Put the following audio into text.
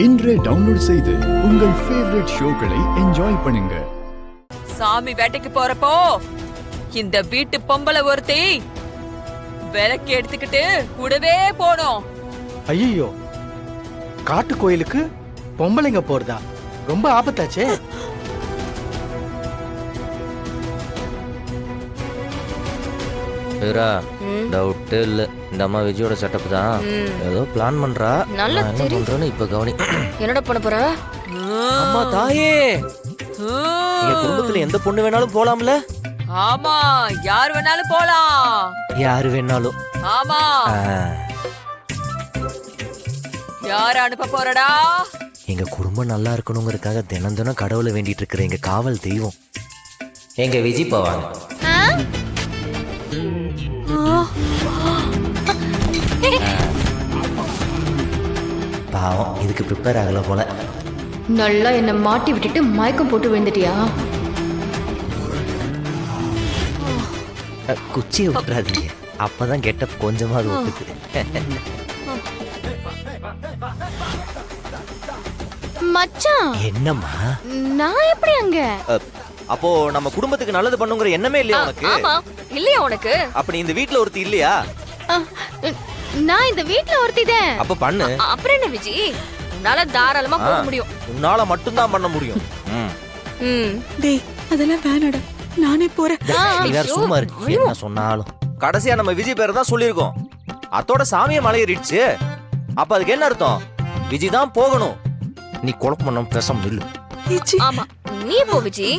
இன்றே டவுன்லோட் செய்து உங்கள் ஃபேவரட் ஷோக்களை என்ஜாய் பண்ணுங்க. சாமி வேட்டைக்கு போறப்போ இந்த வீட்டு பொம்பளை ஒருத்தி விளக்கு எடுத்துக்கிட்டு கூடவே போனோம். ஐயோ, காட்டு கோயிலுக்கு பொம்பளைங்க போறதா? ரொம்ப ஆபத்தாச்சே. டவுட் இல்ல, இந்த அம்மா விஜயோட செட்டப் தான். ஏதோ பிளான் பண்றா. நல்லா என்ன பண்றேன்னு இப்ப கவனி. என்னடா பண்ண போற? அம்மா தாயே, எங்க குடும்பத்துல எந்த பொண்ணு வேணாலும் போலாம்ல? ஆமா, யார் வேணாலும் போலாம். யாரு வேணாலும். ஆமா, யார அனுப்ப போறடா? எங்க குடும்பம் நல்லா இருக்கணுங்கிறதுக்காக தினம் தினம் கடவுளை வேண்டிட்டு இருக்கிற எங்க காவல் தெய்வம் எங்க விஜய் போவாங்க. பாவம், இதுக்கு ப்ரிப்பேர் ஆகல போல. நல்லா என்ன மாட்டி விட்டுட்டு மயக்கம் போட்டு விழுந்துட்டியா? குச்சியை விட்டுறாதீங்க, அப்பதான் கெட்டப் கொஞ்சமாவது ஒட்டுது. மச்சான், என்னம்மா நான் எப்படி அங்க? அப்போ நம்ம குடும்பத்துக்கு நல்லது பண்ணுங்கிற எண்ணமே இல்லையா உனக்கு? ஆமா, இல்லையா உனக்கு? அப்ப நீ இந்த வீட்ல ஒருத்தி இல்லையா? நான் இந்த வீட்ல ஒருத்திதான். அப்ப பண்ணு. அப்புறம் என்ன விஜி, உன்னால தாராளமா போக முடியும். உன்னால மட்டும்தான் பண்ண முடியும். டேய், அதெல்லாம் வேணாடா, நானே போறேன். நீ வேற சும்மா இருக்கு, என்ன சொன்னாலும். கடைசியா நம்ம விஜய் பேரை தான் சொல்லியிருக்கோம். அத்தோட சாமியை மலையேறிடுச்சு. அப்ப அதுக்கு என்ன அர்த்தம்? விஜய் தான் போகணும். நீ குழப்பம் பண்ண பேசாம இல்ல. ஆமா, நீ போ விஜி.